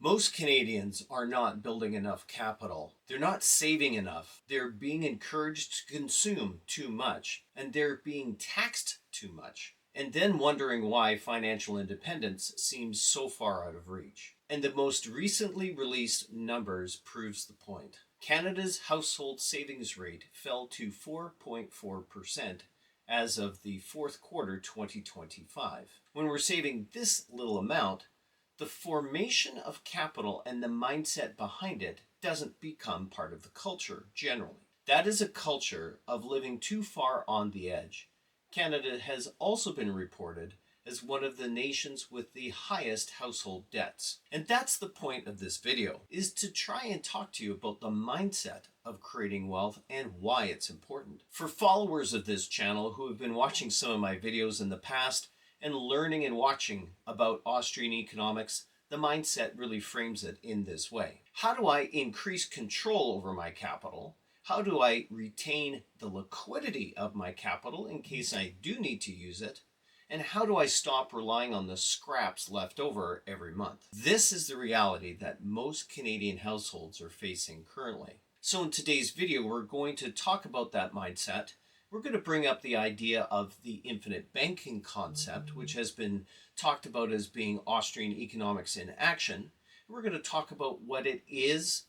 Most Canadians are not building enough capital. They're not saving enough. They're being encouraged to consume too much, and they're being taxed too much. And then wondering why financial independence seems so far out of reach. And the most recently released numbers proves the point. Canada's household savings rate fell to 4.4% as of the fourth quarter 2025. When we're saving this little amount, the formation of capital and the mindset behind it doesn't become part of the culture generally. That is a culture of living too far on the edge. Canada has also been reported as one of the nations with the highest household debts. And that's the point of this video, is to try and talk to you about the mindset of creating wealth and why it's important. For followers of this channel who have been watching some of my videos in the past, and learning and watching about Austrian economics, the mindset really frames it in this way. How do I increase control over my capital? How do I retain the liquidity of my capital in case I do need to use it? And how do I stop relying on the scraps left over every month? This is the reality that most Canadian households are facing currently. So in today's video, we're going to talk about that mindset. We're going to bring up the idea of the infinite banking concept, which has been talked about as being Austrian economics in action. We're going to talk about what it is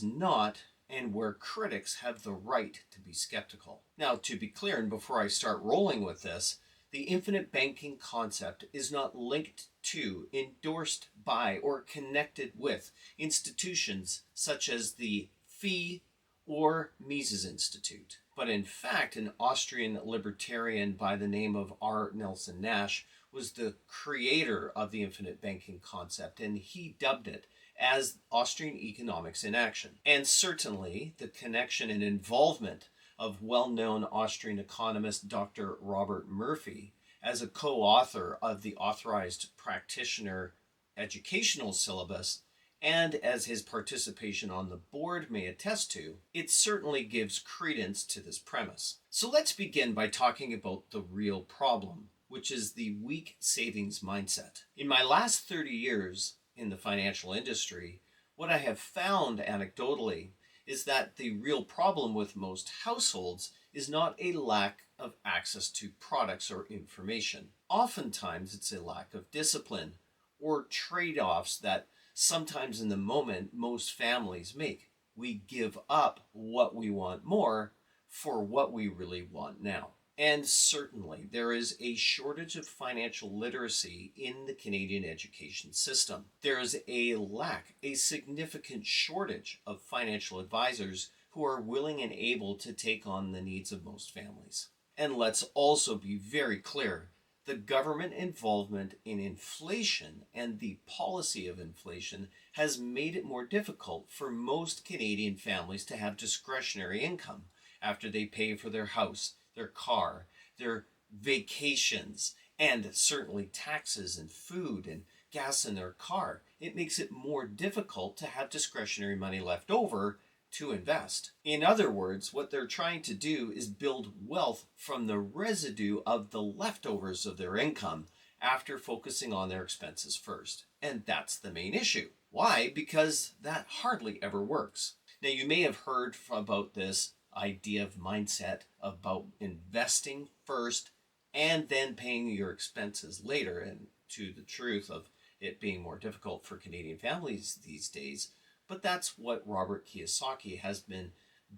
not, and where critics have the right to be skeptical. Now, to be clear, and before I start rolling with this, the infinite banking concept is not linked to, endorsed by, or connected with institutions such as the FEE or Mises Institute. But in fact, an Austrian libertarian by the name of R. Nelson Nash was the creator of the infinite banking concept, and he dubbed it as Austrian economics in action. And certainly the connection and involvement of well-known Austrian economist Dr. Robert Murphy as a co-author of the Authorized Practitioner Educational Syllabus, and as his participation on the board may attest to, it certainly gives credence to this premise. So let's begin by talking about the real problem, which is the weak savings mindset. In my last 30 years in the financial industry, what I have found anecdotally is that the real problem with most households is not a lack of access to products or information. Oftentimes it's a lack of discipline or trade-offs that sometimes in the moment most families make. We give up what we want more for what we really want now. And certainly there is a shortage of financial literacy in the Canadian education system. There is a significant shortage of financial advisors who are willing and able to take on the needs of most families. And let's also be very clear, the government involvement in inflation and the policy of inflation has made it more difficult for most Canadian families to have discretionary income after they pay for their house, their car, their vacations, and certainly taxes and food and gas in their car. It makes it more difficult to have discretionary money left over to invest. In other words, what they're trying to do is build wealth from the residue of the leftovers of their income after focusing on their expenses first. And that's the main issue. Why? Because that hardly ever works. Now, you may have heard about this idea of mindset about investing first and then paying your expenses later, and to the truth of it being more difficult for Canadian families these days. But that's what Robert Kiyosaki has been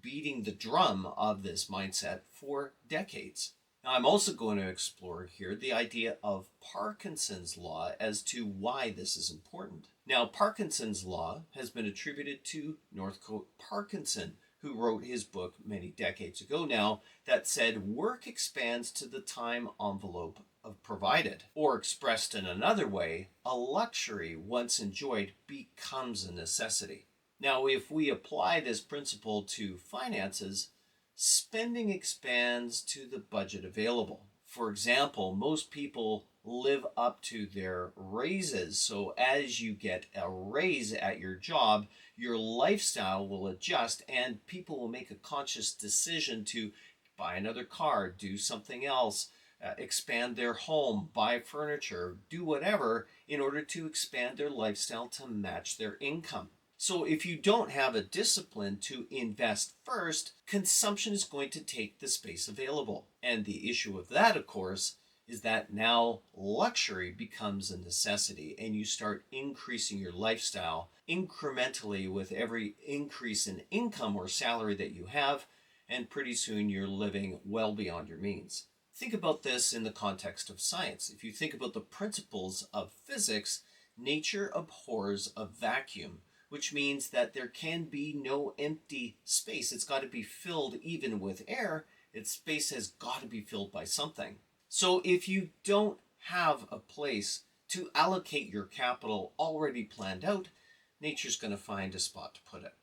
beating the drum of this mindset for decades. Now, I'm also going to explore here the idea of Parkinson's law as to why this is important. Now, Parkinson's law has been attributed to Northcote Parkinson, who wrote his book many decades ago now that said work expands to the time envelope of provided. Or expressed in another way, a luxury once enjoyed becomes a necessity. Now, if we apply this principle to finances, spending expands to the budget available. For example, most people live up to their raises. So as you get a raise at your job, your lifestyle will adjust and people will make a conscious decision to buy another car, do something else, expand their home, buy furniture, do whatever in order to expand their lifestyle to match their income. So if you don't have a discipline to invest first, consumption is going to take the space available. And the issue with that, of course, is that now luxury becomes a necessity and you start increasing your lifestyle incrementally with every increase in income or salary that you have, and pretty soon you're living well beyond your means. Think about this in the context of science. If you think about the principles of physics, nature abhors a vacuum, which means that there can be no empty space. It's got to be filled even with air. Its space has got to be filled by something. So if you don't have a place to allocate your capital already planned out, nature's going to find a spot to put it.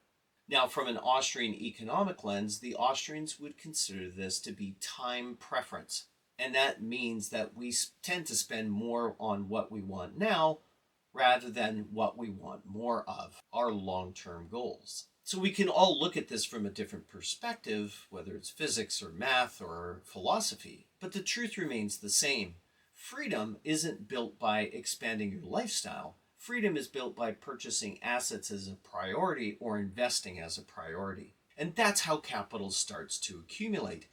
Now, from an Austrian economic lens, the Austrians would consider this to be time preference. And that means that we tend to spend more on what we want now rather than what we want more of, our long-term goals. So we can all look at this from a different perspective, whether it's physics or math or philosophy, but the truth remains the same. Freedom isn't built by expanding your lifestyle. Freedom is built by purchasing assets as a priority or investing as a priority. And that's how capital starts to accumulate.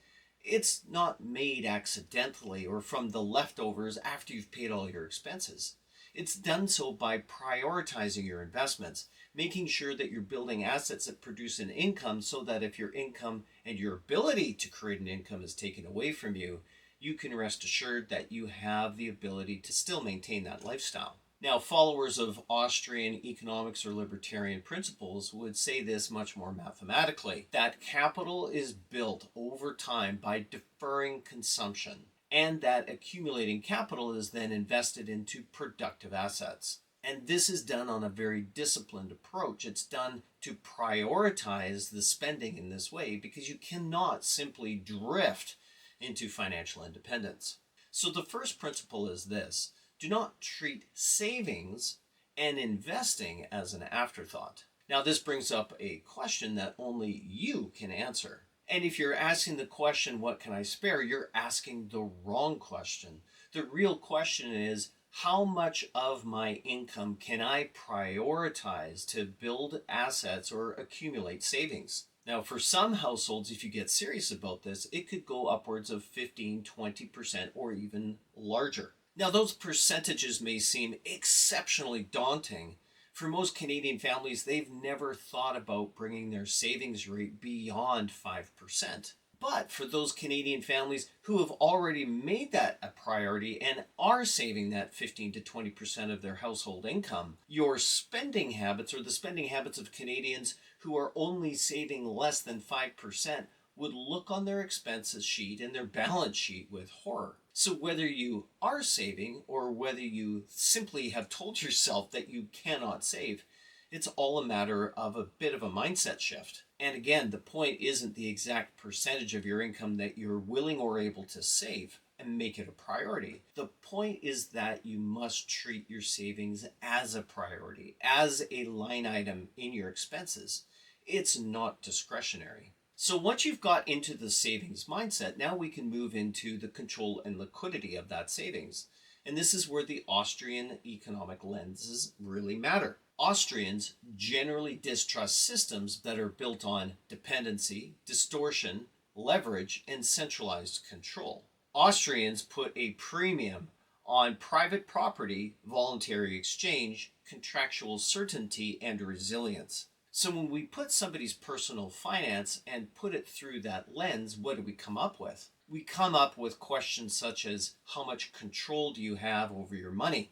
It's not made accidentally or from the leftovers after you've paid all your expenses. It's done so by prioritizing your investments, making sure that you're building assets that produce an income so that if your income and your ability to create an income is taken away from you, you can rest assured that you have the ability to still maintain that lifestyle. Now, followers of Austrian economics or libertarian principles would say this much more mathematically, that capital is built over time by deferring consumption, and that accumulating capital is then invested into productive assets. And this is done on a very disciplined approach. It's done to prioritize the spending in this way because you cannot simply drift into financial independence. So the first principle is this: do not treat savings and investing as an afterthought. Now, this brings up a question that only you can answer. And if you're asking the question, what can I spare? You're asking the wrong question. The real question is, how much of my income can I prioritize to build assets or accumulate savings? Now, for some households, if you get serious about this, it could go upwards of 15, 20%, or even larger. Now, those percentages may seem exceptionally daunting. For most Canadian families, they've never thought about bringing their savings rate beyond 5%. But for those Canadian families who have already made that a priority and are saving that 15 to 20% of their household income, your spending habits or the spending habits of Canadians who are only saving less than 5% would look on their expenses sheet and their balance sheet with horror. So whether you are saving or whether you simply have told yourself that you cannot save, it's all a matter of a bit of a mindset shift. And again, the point isn't the exact percentage of your income that you're willing or able to save and make it a priority. The point is that you must treat your savings as a priority, as a line item in your expenses. It's not discretionary. So once you've got into the savings mindset, now we can move into the control and liquidity of that savings. And this is where the Austrian economic lenses really matter. Austrians generally distrust systems that are built on dependency, distortion, leverage, and centralized control. Austrians put a premium on private property, voluntary exchange, contractual certainty, and resilience. So when we put somebody's personal finance and put it through that lens, what do we come up with? We come up with questions such as, how much control do you have over your money?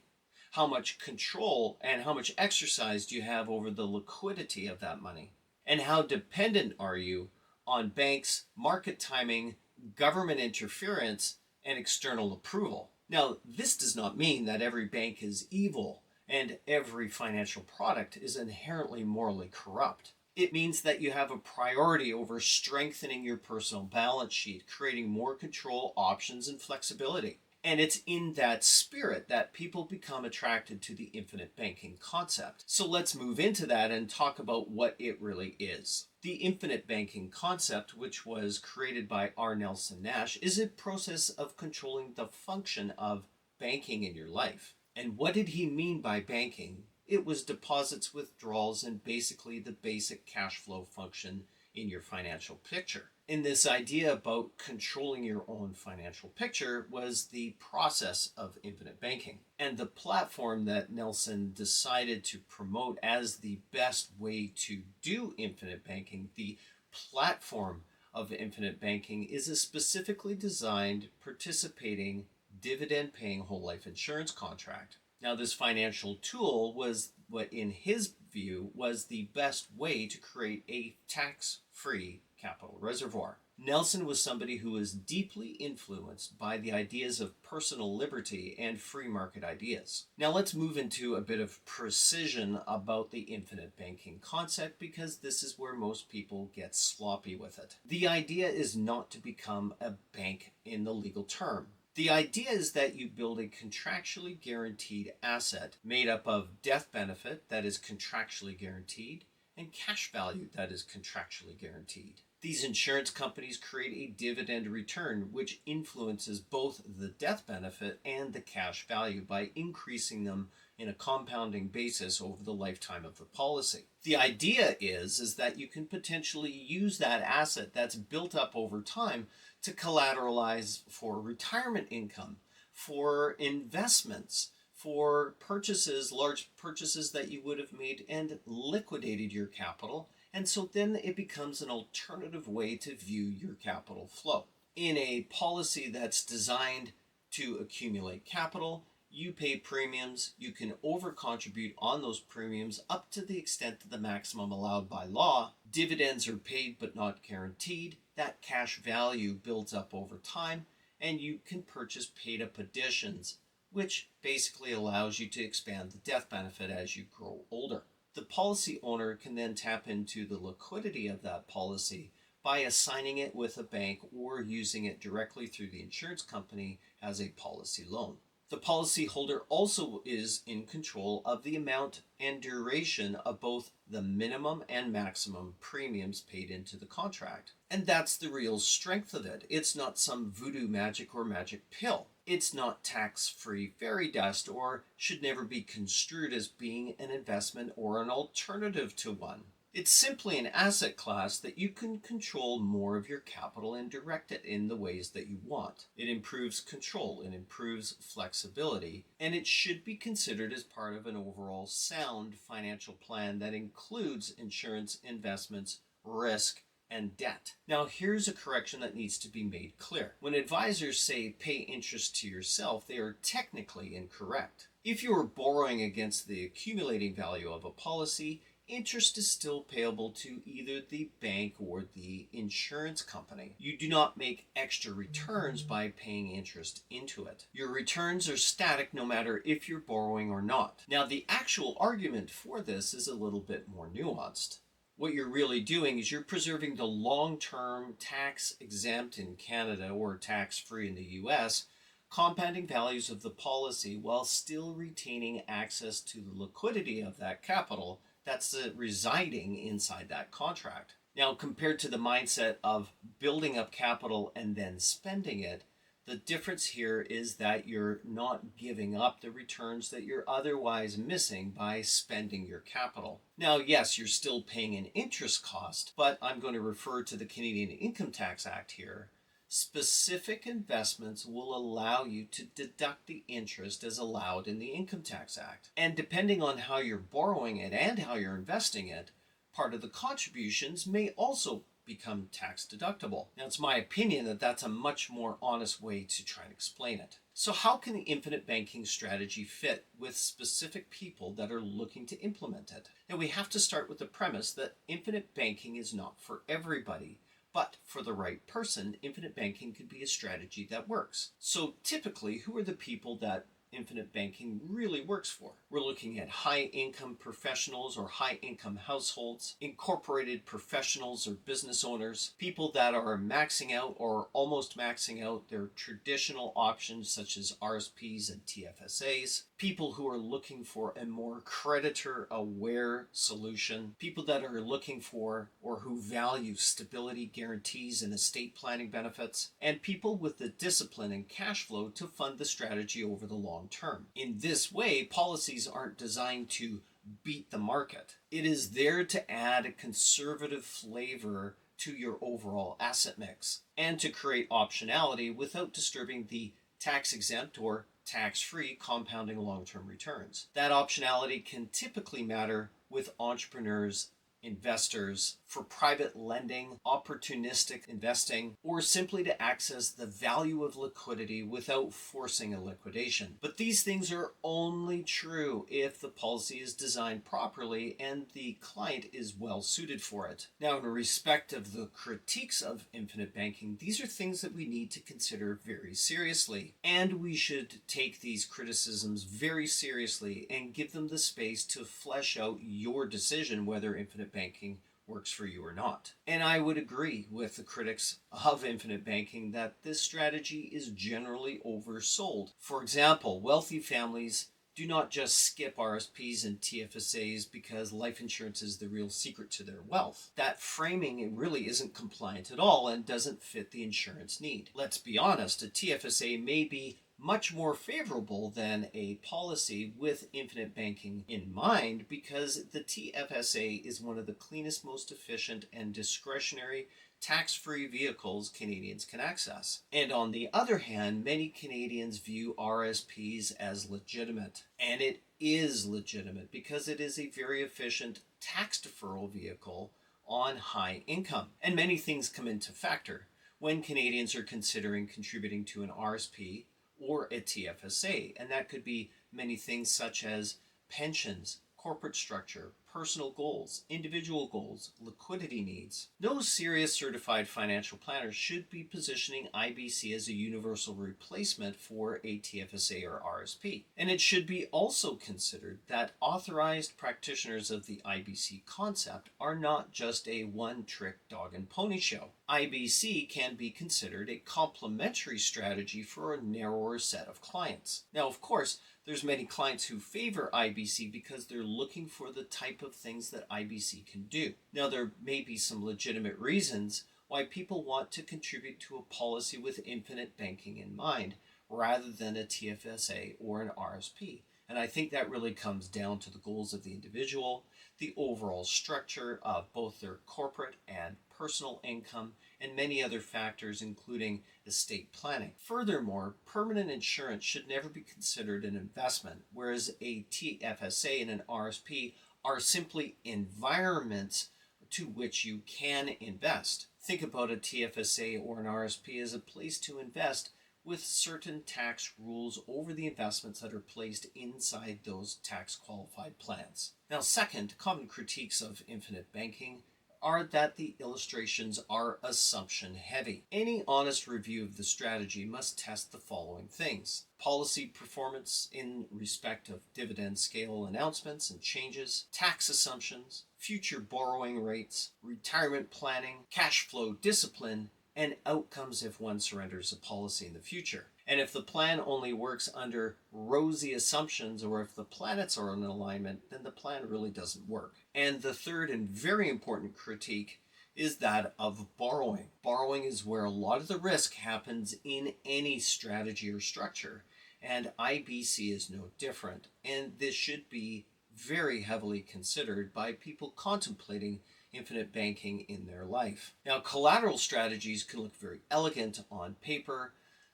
How much control and how much exercise do you have over the liquidity of that money? And how dependent are you on banks, market timing, government interference, and external approval? Now, this does not mean that every bank is evil and every financial product is inherently morally corrupt. It means that you have a priority over strengthening your personal balance sheet, creating more control, options, and flexibility. And it's in that spirit that people become attracted to the infinite banking concept. So let's move into that and talk about what it really is. The infinite banking concept, which was created by R. Nelson Nash, is a process of controlling the function of banking in your life. And what did he mean by banking? It was deposits, withdrawals, and basically the basic cash flow function in your financial picture. And this idea about controlling your own financial picture was the process of infinite banking. And the platform that Nelson decided to promote as the best way to do infinite banking, the platform of infinite banking, is a specifically designed, participating, dividend-paying whole life insurance contract. Now, this financial tool was what, in his view, was the best way to create a tax-free capital reservoir. Nelson was somebody who was deeply influenced by the ideas of personal liberty and free market ideas. Now let's move into a bit of precision about the infinite banking concept, because this is where most people get sloppy with it. The idea is not to become a bank in the legal term. The idea is that you build a contractually guaranteed asset made up of death benefit that is contractually guaranteed and cash value that is contractually guaranteed. These insurance companies create a dividend return which influences both the death benefit and the cash value by increasing them in a compounding basis over the lifetime of the policy. The idea is that you can potentially use that asset that's built up over time to collateralize for retirement income, for investments, for purchases, large purchases that you would have made and liquidated your capital. And so then it becomes an alternative way to view your capital flow. In a policy that's designed to accumulate capital, you pay premiums, you can over-contribute on those premiums up to the extent of the maximum allowed by law. Dividends are paid but not guaranteed. That cash value builds up over time, and you can purchase paid-up additions, which basically allows you to expand the death benefit as you grow older. The policy owner can then tap into the liquidity of that policy by assigning it with a bank or using it directly through the insurance company as a policy loan. The policyholder also is in control of the amount and duration of both the minimum and maximum premiums paid into the contract. And that's the real strength of it. It's not some voodoo magic or magic pill. It's not tax-free fairy dust, or should never be construed as being an investment or an alternative to one. It's simply an asset class that you can control more of your capital and direct it in the ways that you want. It improves control, it improves flexibility, and it should be considered as part of an overall sound financial plan that includes insurance, investments, risk, and debt. Now, here's a correction that needs to be made clear. When advisors say pay interest to yourself, they are technically incorrect. If you are borrowing against the accumulating value of a policy, interest is still payable to either the bank or the insurance company. You do not make extra returns by paying interest into it. Your returns are static no matter if you're borrowing or not. Now, the actual argument for this is a little bit more nuanced. What you're really doing is you're preserving the long-term tax-exempt in Canada or tax-free in the US compounding values of the policy while still retaining access to the liquidity of that capital that's residing inside that contract. Now, compared to the mindset of building up capital and then spending it, the difference here is that you're not giving up the returns that you're otherwise missing by spending your capital. Now, yes, you're still paying an interest cost, but I'm going to refer to the Canadian Income Tax Act here. Specific investments will allow you to deduct the interest as allowed in the Income Tax Act. And depending on how you're borrowing it and how you're investing it, part of the contributions may also become tax deductible. Now, it's my opinion that that's a much more honest way to try and explain it. So how can the infinite banking strategy fit with specific people that are looking to implement it? Now, we have to start with the premise that infinite banking is not for everybody. But for the right person, infinite banking could be a strategy that works. So typically, who are the people that infinite banking really works for? We're looking at high-income professionals or high-income households, incorporated professionals or business owners, people that are maxing out or almost maxing out their traditional options such as RSPs and TFSAs, people who are looking for a more creditor-aware solution, people that are looking for or who value stability guarantees and estate planning benefits, and people with the discipline and cash flow to fund the strategy over the long term. In this way, policies aren't designed to beat the market. It is there to add a conservative flavor to your overall asset mix and to create optionality without disturbing the tax-exempt or tax-free compounding long-term returns. That optionality can typically matter with entrepreneurs, investors, for private lending, opportunistic investing, or simply to access the value of liquidity without forcing a liquidation. But these things are only true if the policy is designed properly and the client is well suited for it. Now, in respect of the critiques of infinite banking, these are things that we need to consider very seriously. And we should take these criticisms very seriously and give them the space to flesh out your decision whether infinite banking works for you or not. And I would agree with the critics of infinite banking that this strategy is generally oversold. For example, wealthy families do not just skip RSPs and TFSAs because life insurance is the real secret to their wealth. That framing really isn't compliant at all and doesn't fit the insurance need. Let's be honest, a TFSA may be much more favorable than a policy with infinite banking in mind because the TFSA is one of the cleanest, most efficient, and discretionary tax-free vehicles Canadians can access. And on the other hand, many Canadians view RSPs as legitimate. And it is legitimate because it is a very efficient tax deferral vehicle on high income. And many things come into factor when Canadians are considering contributing to an RSP or a TFSA, and that could be many things such as pensions, corporate structure, personal goals, individual goals, liquidity needs. No serious certified financial planner should be positioning IBC as a universal replacement for a TFSA or RSP. And it should be also considered that authorized practitioners of the IBC concept are not just a one-trick dog and pony show. IBC can be considered a complementary strategy for a narrower set of clients. Now, of course, there's many clients who favor IBC because they're looking for the type of things that IBC can do. Now, there may be some legitimate reasons why people want to contribute to a policy with infinite banking in mind rather than a TFSA or an RSP. And I think that really comes down to the goals of the individual, the overall structure of both their corporate and personal income, and many other factors, including estate planning. Furthermore, permanent insurance should never be considered an investment, whereas a TFSA and an RSP are simply environments to which you can invest. Think about a TFSA or an RSP as a place to invest with certain tax rules over the investments that are placed inside those tax-qualified plans. Now, second, common critiques of infinite banking are that the illustrations are assumption heavy. Any honest review of the strategy must test the following things: policy performance in respect of dividend scale announcements and changes, tax assumptions, future borrowing rates, retirement planning, cash flow discipline, and outcomes if one surrenders a policy in the future. And if the plan only works under rosy assumptions, or if the planets are in alignment, then the plan really doesn't work. And the third and very important critique is that of borrowing. Borrowing is where a lot of the risk happens in any strategy or structure, and IBC is no different. And this should be very heavily considered by people contemplating infinite banking in their life. Now, collateral strategies can look very elegant on paper,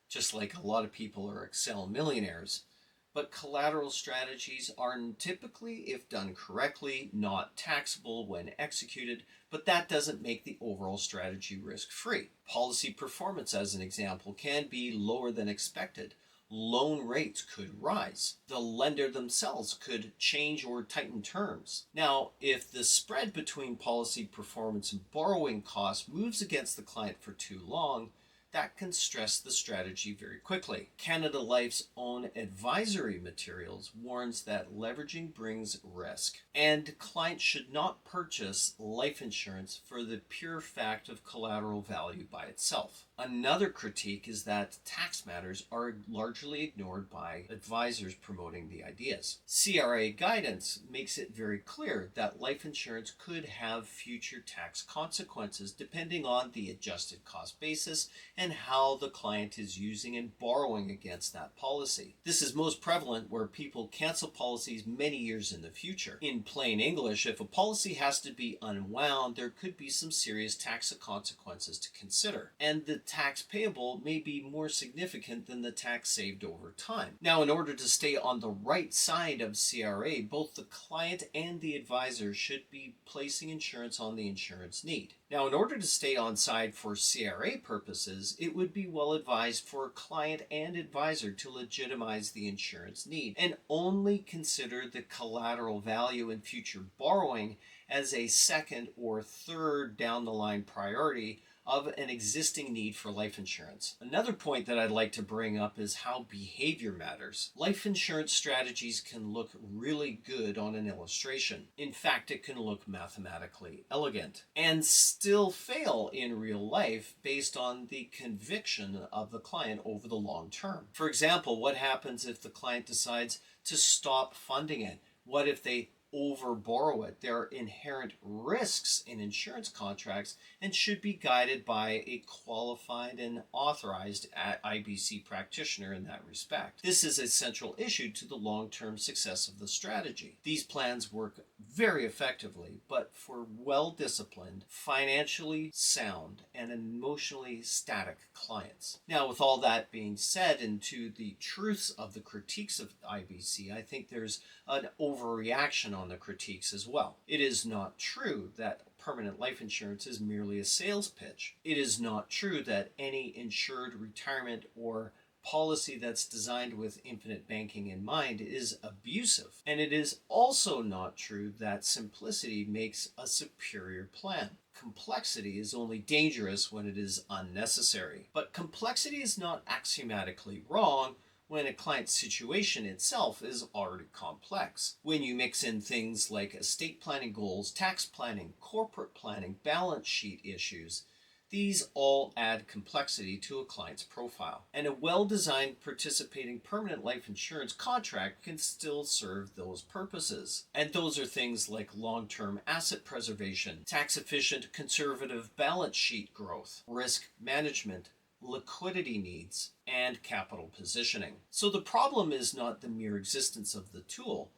just like a lot of people are Excel millionaires. But collateral strategies are typically, if done correctly, not taxable when executed, but that doesn't make the overall strategy risk-free. Policy performance, as an example, can be lower than expected. Loan rates could rise. The lender themselves could change or tighten terms. Now, if the spread between policy performance and borrowing costs moves against the client for too long, that can stress the strategy very quickly. Canada Life's own advisory materials warns that leveraging brings risk, and clients should not purchase life insurance for the pure fact of collateral value by itself. Another critique is that tax matters are largely ignored by advisors promoting the ideas. CRA guidance makes it very clear that life insurance could have future tax consequences depending on the adjusted cost basis and how the client is using and borrowing against that policy. This is most prevalent where people cancel policies many years in the future. In plain English, if a policy has to be unwound, there could be some serious tax consequences to consider, and the tax payable may be more significant than the tax saved over time. Now, in order to stay on the right side of CRA, both the client and the advisor should be placing insurance on the insurance need. Now, in order to stay on side for CRA purposes, it would be well advised for client and advisor to legitimize the insurance need and only consider the collateral value in future borrowing as a second or third down the line priority of an existing need for life insurance. Another point that I'd like to bring up is how behavior matters. Life insurance strategies can look really good on an illustration. In fact, it can look mathematically elegant and still fail in real life based on the conviction of the client over the long term. For example, what happens if the client decides to stop funding it? What if they overborrow it? There are inherent risks in insurance contracts and should be guided by a qualified and authorized IBC practitioner in that respect. This is a central issue to the long-term success of the strategy. These plans work very effectively, but for well-disciplined, financially sound, and emotionally static clients. Now, with all that being said, and to the truths of the critiques of IBC, I think there's an overreaction on the critiques as well. It is not true that permanent life insurance is merely a sales pitch. It is not true that any insured retirement or policy that's designed with infinite banking in mind is abusive. And it is also not true that simplicity makes a superior plan. Complexity is only dangerous when it is unnecessary. But complexity is not axiomatically wrong when a client's situation itself is already complex. When you mix in things like estate planning goals, tax planning, corporate planning, balance sheet issues, these all add complexity to a client's profile. And a well-designed participating permanent life insurance contract can still serve those purposes. And those are things like long-term asset preservation, tax-efficient conservative balance sheet growth, risk management, liquidity needs, and capital positioning. So the problem is not the mere existence of the tool.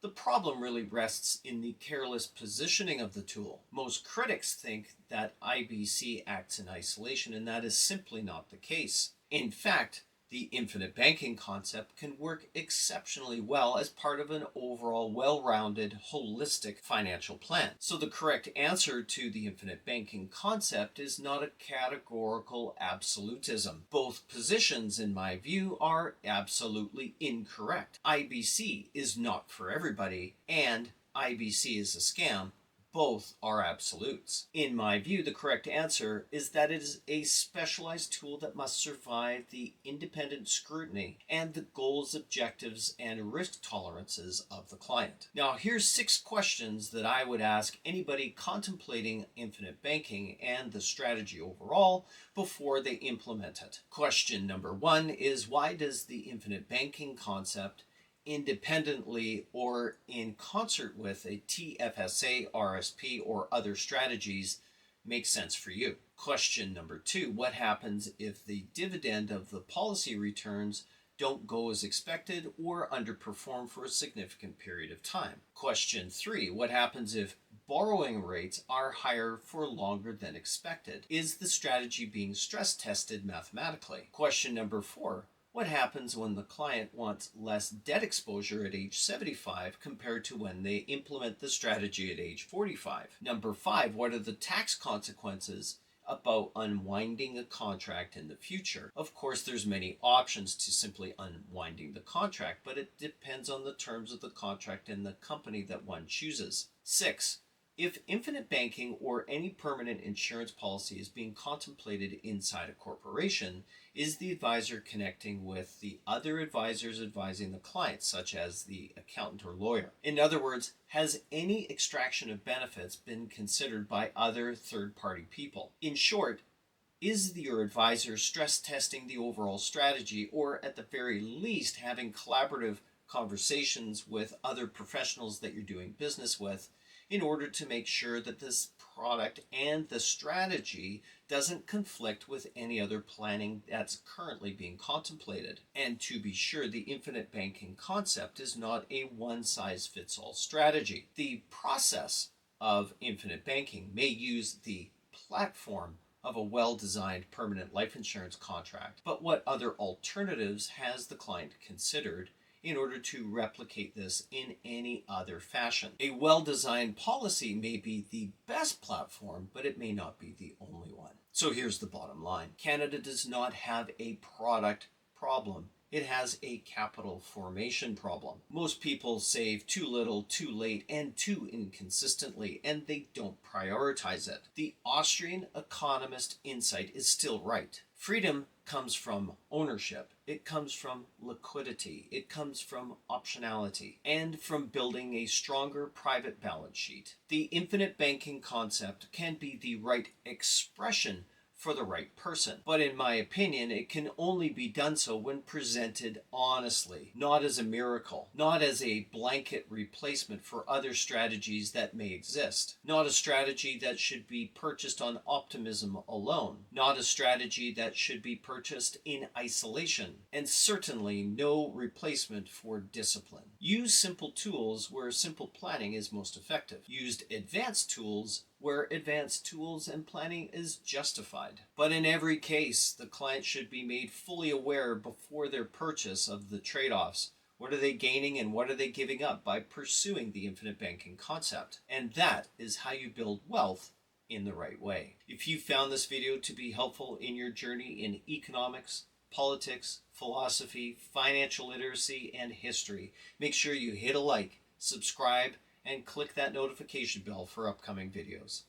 The problem really rests in the careless positioning of the tool. Most critics think that IBC acts in isolation, and that is simply not the case. In fact, the infinite banking concept can work exceptionally well as part of an overall well-rounded, holistic financial plan. So the correct answer to the infinite banking concept is not a categorical absolutism. Both positions, in my view, are absolutely incorrect. IBC is not for everybody, and IBC is a scam. Both are absolutes. In my view, the correct answer is that it is a specialized tool that must survive the independent scrutiny and the goals, objectives, and risk tolerances of the client. Now, here's 6 questions that I would ask anybody contemplating infinite banking and the strategy overall before they implement it. Question number 1 is, why does the infinite banking concept independently or in concert with a TFSA, RSP, or other strategies make sense for you? Question number 2, what happens if the dividend of the policy returns don't go as expected or underperform for a significant period of time? Question 3, what happens if borrowing rates are higher for longer than expected? Is the strategy being stress tested mathematically? Question number 4, what happens when the client wants less debt exposure at age 75 compared to when they implement the strategy at age 45? Number 5, what are the tax consequences about unwinding a contract in the future? Of course, there's many options to simply unwinding the contract, but it depends on the terms of the contract and the company that one chooses. 6, If infinite banking or any permanent insurance policy is being contemplated inside a corporation, is the advisor connecting with the other advisors advising the client, such as the accountant or lawyer? In other words, has any extraction of benefits been considered by other third-party people? In short, is your advisor stress testing the overall strategy, or at the very least having collaborative conversations with other professionals that you're doing business with in order to make sure that this product and the strategy doesn't conflict with any other planning that's currently being contemplated? And to be sure, the infinite banking concept is not a one-size-fits-all strategy. The process of infinite banking may use the platform of a well-designed permanent life insurance contract, but what other alternatives has the client considered in order to replicate this in any other fashion? A well-designed policy may be the best platform, but it may not be the only one. So here's the bottom line. Canada does not have a product problem. It has a capital formation problem. Most people save too little, too late, and too inconsistently, and they don't prioritize it. The Austrian economist insight is still right. Freedom comes from ownership. It comes from liquidity. It comes from optionality, and from building a stronger private balance sheet. The infinite banking concept can be the right expression for the right person, but in my opinion, it can only be done so when presented honestly, not as a miracle, not as a blanket replacement for other strategies that may exist, not a strategy that should be purchased on optimism alone, not a strategy that should be purchased in isolation, and certainly no replacement for discipline. Use simple tools where simple planning is most effective. Use advanced tools where advanced tools and planning is justified. But in every case, the client should be made fully aware before their purchase of the trade-offs. What are they gaining and what are they giving up by pursuing the infinite banking concept? And that is how you build wealth in the right way. If you found this video to be helpful in your journey in economics, politics, philosophy, financial literacy, and history, make sure you hit a like, subscribe, and click that notification bell for upcoming videos.